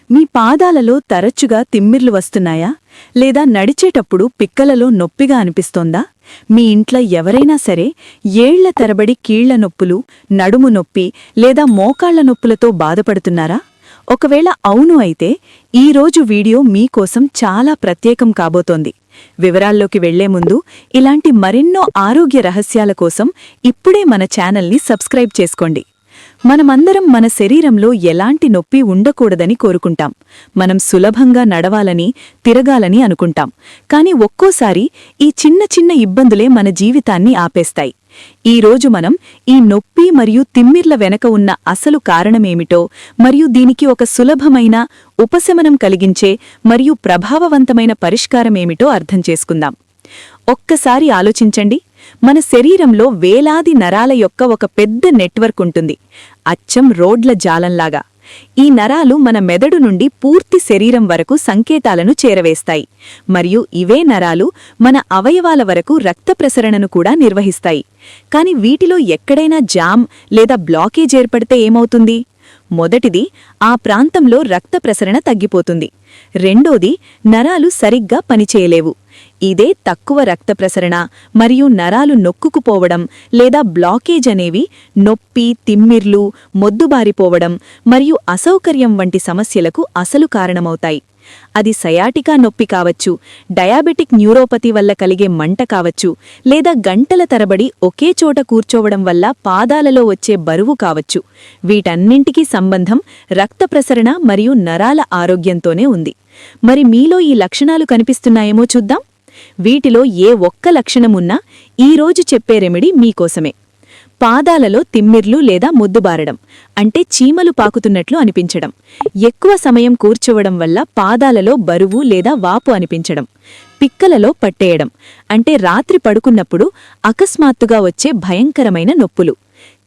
మీ పాదాలలో తరచుగా తిమ్మిర్లు వస్తున్నాయా లేదా నడిచేటప్పుడు పిక్కలలో నొప్పిగా అనిపిస్తోందా? మీ ఇంట్లో ఎవరైనా సరే ఏళ్ల తరబడి కీళ్ల నొప్పులు, నడుము నొప్పి లేదా మోకాళ్ల నొప్పులతో బాధపడుతున్నారా? ఒకవేళ అవును అయితే ఈరోజు వీడియో మీకోసం చాలా ప్రత్యేకం కాబోతోంది. వివరాల్లోకి వెళ్లే ముందు ఇలాంటి మరెన్నో ఆరోగ్య రహస్యాల కోసం ఇప్పుడే మన ఛానల్ని సబ్స్క్రైబ్ చేసుకోండి. మనమందరం మన శరీరంలో ఎలాంటి నొప్పి ఉండకూడదని కోరుకుంటాం. మనం సులభంగా నడవాలని, తిరగాలని అనుకుంటాం. కాని ఒక్కోసారి ఈ చిన్న చిన్న ఇబ్బందులే మన జీవితాన్ని ఆపేస్తాయి. ఈరోజు మనం ఈ నొప్పి మరియు తిమ్మిర్ల వెనక ఉన్న అసలు కారణమేమిటో మరియు దీనికి ఒక సులభమైన, ఉపశమనం కలిగించే మరియు ప్రభావవంతమైన పరిష్కారమేమిటో అర్థం చేసుకుందాం. ఒక్కసారి ఆలోచించండి. మన శరీరంలో వేలాది నరాల యొక్క ఒక పెద్ద నెట్వర్క్ ఉంటుంది, అచ్చం రోడ్ల జాలంలాగా. ఈ నరాలు మన మెదడు నుండి పూర్తి శరీరం వరకు సంకేతాలను చేరవేస్తాయి, మరియు ఇవే నరాలు మన అవయవాల వరకు రక్త ప్రసరణను కూడా నిర్వహిస్తాయి. కాని వీటిలో ఎక్కడైనా జామ్ లేదా బ్లాకేజ్ ఏర్పడితే ఏమవుతుంది? మొదటిది, ఆ ప్రాంతంలో రక్త ప్రసరణ తగ్గిపోతుంది. రెండోది, నరాలు సరిగ్గా పనిచేయలేవు. ఇదే తక్కువ రక్త ప్రసరణ మరియు నరాలు నొక్కుకుపోవడం లేదా బ్లాకేజ్ అనేవి నొప్పి, తిమ్మిర్లు, మొద్దుబారిపోవడం మరియు అసౌకర్యం వంటి సమస్యలకు అసలు కారణమవుతాయి. అది సయాటికా నొప్పి కావచ్చు, డయాబెటిక్ న్యూరోపతి వల్ల కలిగే మంట కావచ్చు, లేదా గంటల తరబడి ఒకే చోట కూర్చోవడం వల్ల పాదాలలో వచ్చే బరువు కావచ్చు. వీటన్నింటికీ సంబంధం రక్త ప్రసరణ మరియు నరాల ఆరోగ్యంతోనే ఉంది. మరి మీలో ఈ లక్షణాలు కనిపిస్తున్నాయేమో చూద్దాం. వీటిలో ఏ ఒక్క లక్షణమున్నా ఈరోజు చెప్పే రెమెడీ మీకోసమే. పాదాలలో తిమ్మిర్లు లేదా మొద్దుబారడం, అంటే చీమలు పాకుతున్నట్లు అనిపించడం. ఎక్కువ సమయం కూర్చోవడం వల్ల పాదాలలో బరువు లేదా వాపు అనిపించడం. పిక్కలలో పట్టేయడం, అంటే రాత్రి పడుకున్నప్పుడు అకస్మాత్తుగా వచ్చే భయంకరమైన నొప్పులు.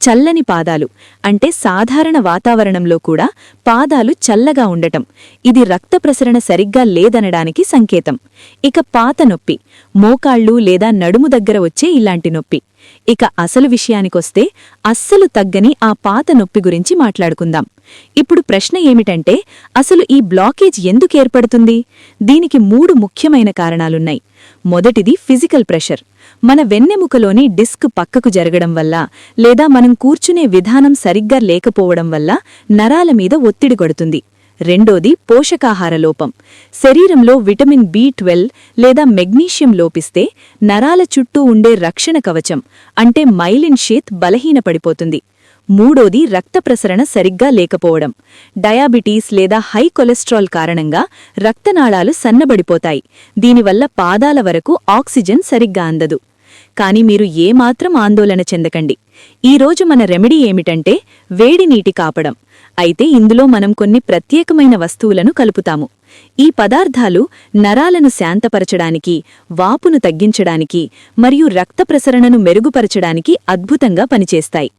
చల్లని పాదాలు, అంటే సాధారణ వాతావరణంలో కూడా పాదాలు చల్లగా ఉండటం. ఇది రక్త ప్రసరణ సరిగ్గా లేదనడానికి సంకేతం. ఇక పాత నొప్పి, మోకాళ్ళు లేదా నడుము దగ్గర వచ్చే ఇలాంటి నొప్పి. ఇక అసలు విషయానికొస్తే అస్సలు తగ్గని ఆ పాత నొప్పి గురించి మాట్లాడుకుందాం. ఇప్పుడు ప్రశ్న ఏమిటంటే, అసలు ఈ బ్లాకేజ్ ఎందుకు ఏర్పడుతుంది? దీనికి 3 ముఖ్యమైన కారణాలున్నాయి. మొదటిది ఫిజికల్ ప్రెషర్. మన వెన్నెముకలోని డిస్క్ పక్కకు జరగడం వల్ల లేదా మనం కూర్చునే విధానం సరిగ్గా లేకపోవడం వల్ల నరాల మీద ఒత్తిడి కొడుతుంది. రెండోది పోషకాహార లోపం. శరీరంలో విటమిన్ B12 లేదా మెగ్నీషియం లోపిస్తే నరాల చుట్టూ ఉండే రక్షణ కవచం, అంటే మైలిన్ షీత్ బలహీనపడిపోతుంది. మూడోది రక్త ప్రసరణ సరిగ్గా లేకపోవడం. డయాబెటీస్ లేదా హై కొలెస్ట్రాల్ కారణంగా రక్తనాళాలు సన్నబడిపోతాయి. దీనివల్ల పాదాల వరకు ఆక్సిజన్ సరిగ్గా అందదు. కాని మీరు ఏమాత్రం ఆందోళన చెందకండి. ఈరోజు మన రెమెడీ ఏమిటంటే వేడి నీటి కాపడం. అయితే ఇందులో మనం కొన్ని ప్రత్యేకమైన వస్తువులను కలుపుతాము. ఈ పదార్థాలు నరాలను శాంతపరచడానికి, వాపును తగ్గించడానికి మరియు రక్త ప్రసరణను మెరుగుపరచడానికి అద్భుతంగా పనిచేస్తాయి.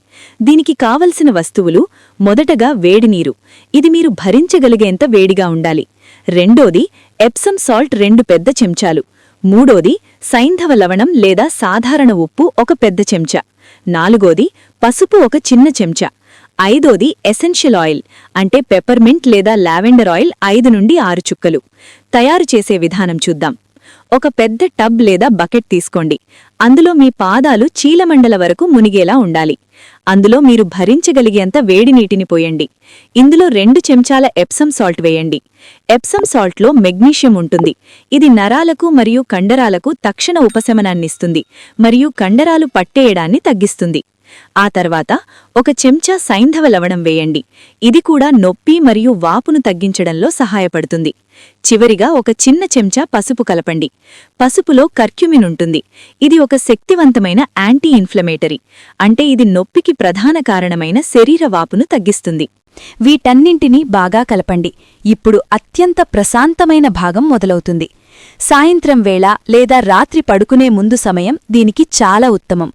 దీనికి కావలసిన వస్తువులు: మొదటగా వేడినీరు. ఇది మీరు భరించగలిగేంత వేడిగా ఉండాలి. రెండోది ఎప్సమ్ సాల్ట్ 2 పెద్ద చెంచాలు. మూడోది సైంధవ లవణం లేదా సాధారణ ఉప్పు 1 పెద్ద చెంచా. నాలుగోది పసుపు 1 చిన్న చెంచా. ఐదోది ఎసెన్షియల్ ఆయిల్, అంటే పెప్పర్మింట్ లేదా లావెండర్ ఆయిల్ 5 నుండి 6 చుక్కలు. తయారు చేసే విధానం చూద్దాం. ఒక పెద్ద టబ్ లేదా బకెట్ తీసుకోండి. అందులో మీ పాదాలు చీలమండల వరకు మునిగేలా ఉండాలి. అందులో మీరు భరించగలిగేంత వేడి నీటిని పోయండి. ఇందులో 2 చెంచాల ఎప్సమ్ సాల్ట్ వేయండి. ఎప్సమ్ సాల్ట్లో మెగ్నీషియం ఉంటుంది. ఇది నరాలకు మరియు కండరాలకు తక్షణ ఉపశమనాన్నిస్తుంది మరియు కండరాలు పట్టేయడాన్ని తగ్గిస్తుంది. ఆ తర్వాత 1 చెంచా సైంధవ లవణం వేయండి. ఇది కూడా నొప్పి మరియు వాపును తగ్గించడంలో సహాయపడుతుంది. చివరిగా 1 చిన్న చెంచా పసుపు కలపండి. పసుపులో కర్క్యుమిన్ ఉంటుంది. ఇది ఒక శక్తివంతమైన యాంటీ ఇన్ఫ్లమేటరీ, అంటే ఇది నొప్పికి ప్రధాన కారణమైన శరీర వాపును తగ్గిస్తుంది. వీటన్నింటినీ బాగా కలపండి. ఇప్పుడు అత్యంత ప్రశాంతమైన భాగం మొదలవుతుంది. సాయంత్రం వేళ లేదా రాత్రి పడుకునే ముందు సమయం దీనికి చాలా ఉత్తమం.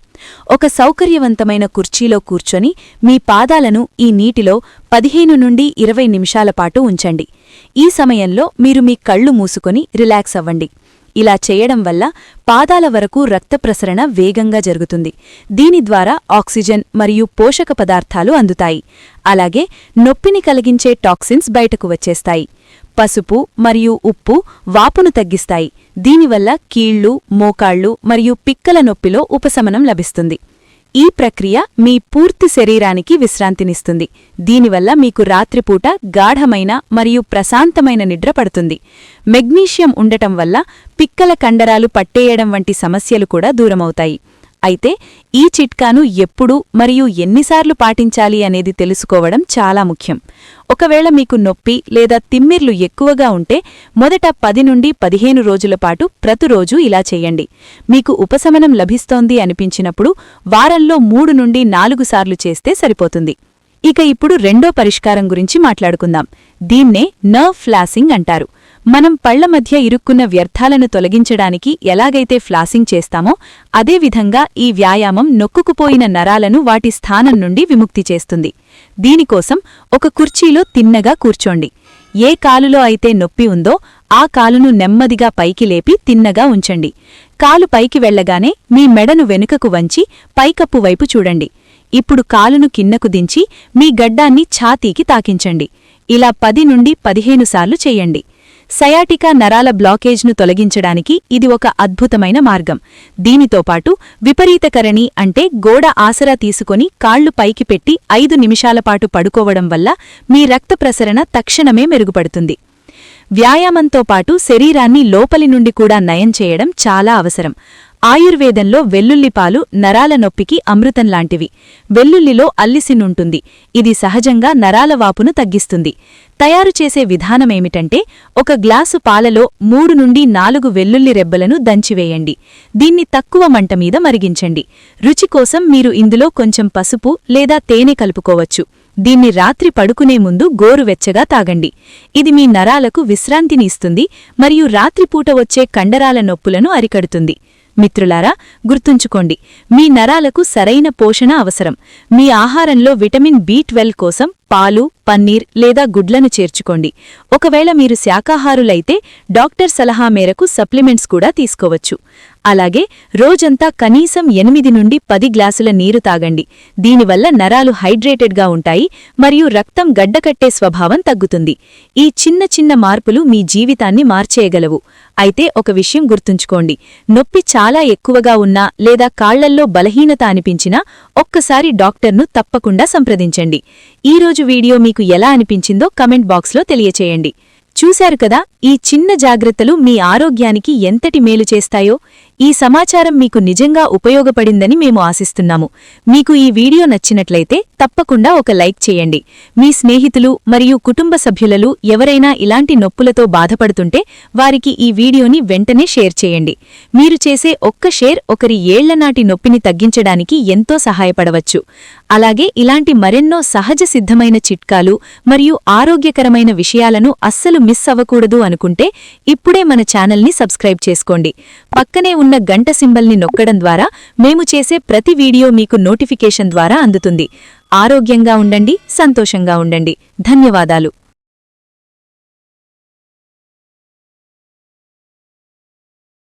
ఒక సౌకర్యవంతమైన కుర్చీలో కూర్చొని మీ పాదాలను ఈ నీటిలో 15 నుండి 20 నిమిషాల పాటు ఉంచండి. ఈ సమయంలో మీరు మీ కళ్ళు మూసుకొని రిలాక్స్ అవ్వండి. ఇలా చేయడం వల్ల పాదాల వరకు రక్త ప్రసరణ వేగంగా జరుగుతుంది. దీని ద్వారా ఆక్సిజన్ మరియు పోషక పదార్థాలు అందుతాయి. అలాగే నొప్పిని కలిగించే టాక్సిన్స్ బయటకు వచ్చేస్తాయి. పసుపు మరియు ఉప్పు వాపును తగ్గిస్తాయి. దీనివల్ల కీళ్లు, మోకాళ్లు మరియు పిక్కల నొప్పిలో ఉపశమనం లభిస్తుంది. ఈ ప్రక్రియ మీ పూర్తి శరీరానికి విశ్రాంతినిస్తుంది. దీనివల్ల మీకు రాత్రిపూట గాఢమైన మరియు ప్రశాంతమైన నిద్ర పడుతుంది. మెగ్నీషియం ఉండటం వల్ల పిక్కల కండరాలు పట్టేయడం వంటి సమస్యలు కూడా దూరమవుతాయి. అయితే ఈ చిట్కాను ఎప్పుడు మరియు ఎన్నిసార్లు పాటించాలి అనేది తెలుసుకోవడం చాలా ముఖ్యం. ఒకవేళ మీకు నొప్పి లేదా తిమ్మిర్లు ఎక్కువగా ఉంటే మొదట 10 నుండి 15 రోజుల పాటు ప్రతిరోజూ ఇలా చేయండి. మీకు ఉపశమనం లభిస్తోంది అనిపించినప్పుడు వారంలో 3 నుండి 4 సార్లు చేస్తే సరిపోతుంది. ఇక ఇప్పుడు రెండో పరిష్కారం గురించి మాట్లాడుకుందాం. దీన్నే నర్వ్ ఫ్లాసింగ్ అంటారు. మనం పళ్ల మధ్య ఇరుక్కున్న వ్యర్థాలను తొలగించడానికి ఎలాగైతే ఫ్లాసింగ్ చేస్తామో అదేవిధంగా ఈ వ్యాయామం నొక్కుకుపోయిన నరాలను వాటి స్థానం నుండి విముక్తి చేస్తుంది. దీనికోసం ఒక కుర్చీలో తిన్నగా కూర్చోండి. ఏ కాలులో అయితే నొప్పి ఉందో ఆ కాలును నెమ్మదిగా పైకి లేపి తిన్నగా ఉంచండి. కాలు పైకి వెళ్లగానే మీ మెడను వెనుకకు వంచి పైకప్పు వైపు చూడండి. ఇప్పుడు కాలును కిందకు దించి మీ గడ్డాన్ని ఛాతీకి తాకించండి. ఇలా 10 నుండి 15 సార్లు చెయ్యండి. సయాటికా నరాల బ్లాకేజ్ను తొలగించడానికి ఇది ఒక అద్భుతమైన మార్గం. దీనితో పాటు విపరీతకరణి అంటే గోడ ఆసరా తీసుకొని కాళ్లు పైకి పెట్టి 5 నిమిషాల పాటు పడుకోవడం వల్ల మీ రక్త ప్రసరణ తక్షణమే మెరుగుపడుతుంది. వ్యాయామంతో పాటు శరీరాన్ని లోపలి నుండి కూడా నయం చేయడం చాలా అవసరం. ఆయుర్వేదంలో వెల్లుల్లిపాలు నరాల నొప్పికి అమృతంలాంటివి. వెల్లుల్లిలో అల్లిసినుంటుంది. ఇది సహజంగా నరాల వాపును తగ్గిస్తుంది. తయారు చేసే విధానమేమిటంటే ఒక గ్లాసు పాలలో 3 నుండి 4 వెల్లుల్లి రెబ్బలను దంచివేయండి. దీన్ని తక్కువ మంట మీద మరిగించండి. రుచి కోసం మీరు ఇందులో కొంచెం పసుపు లేదా తేనె కలుపుకోవచ్చు. దీన్ని రాత్రి పడుకునే ముందు గోరువెచ్చగా తాగండి. ఇది మీ నరాలకు విశ్రాంతిని ఇస్తుంది మరియు రాత్రిపూట వచ్చే కండరాల నొప్పులను అరికడుతుంది. మిత్రులారా, గుర్తుంచుకోండి, మీ నరాలకు సరైన పోషణ అవసరం. మీ ఆహారంలో విటమిన్ B12 కోసం పాలు, పన్నీర్ లేదా గుడ్లను చేర్చుకోండి. ఒకవేళ మీరు శాకాహారులైతే డాక్టర్ సలహా మేరకు సప్లిమెంట్స్ కూడా తీసుకోవచ్చు. అలాగే రోజంతా కనీసం 8 నుండి 10 గ్లాసుల నీరు తాగండి. దీనివల్ల నరాలు హైడ్రేటెడ్గా ఉంటాయి మరియు రక్తం గడ్డకట్టే స్వభావం తగ్గుతుంది. ఈ చిన్న చిన్న మార్పులు మీ జీవితాన్ని మార్చేయగలవు. అయితే ఒక విషయం గుర్తుంచుకోండి, నొప్పి చాలా ఎక్కువగా ఉన్నా లేదా కాళ్లల్లో బలహీనత అనిపించినా ఒక్కసారి డాక్టర్ను తప్పకుండా సంప్రదించండి. ఈరోజు వీడియో మీకు ఎలా అనిపించిందో కమెంట్ బాక్స్లో తెలియచేయండి. చూశారు కదా, ఈ చిన్న జాగ్రత్తలు మీ ఆరోగ్యానికి ఎంతటి మేలు చేస్తాయో. ఈ సమాచారం మీకు నిజంగా ఉపయోగపడిందని మేము ఆశిస్తున్నాము. మీకు ఈ వీడియో నచ్చినట్లయితే తప్పకుండా ఒక లైక్ చేయండి. మీ స్నేహితులు మరియు కుటుంబ సభ్యులలో ఎవరైనా ఇలాంటి నొప్పులతో బాధపడుతుంటే వారికి ఈ వీడియోని వెంటనే షేర్ చేయండి. మీరు చేసే ఒక్క షేర్ ఒకరి ఏళ్లనాటి నొప్పిని తగ్గించడానికి ఎంతో సహాయపడవచ్చు. అలాగే ఇలాంటి మరెన్నో సహజ సిద్ధమైన చిట్కాలు మరియు ఆరోగ్యకరమైన విషయాలను అస్సలు మిస్ అవ్వకూడదు అనుకుంటే ఇప్పుడే మన ఛానల్ని సబ్స్క్రైబ్ చేసుకోండి. పక్కనే ఉన్న గంట సింబల్ని నొక్కడం ద్వారా మేము చేసే ప్రతి వీడియో మీకు నోటిఫికేషన్ ద్వారా అందుతుంది. ఆరోగ్యంగా ఉండండి, సంతోషంగా ఉండండి. ధన్యవాదాలు.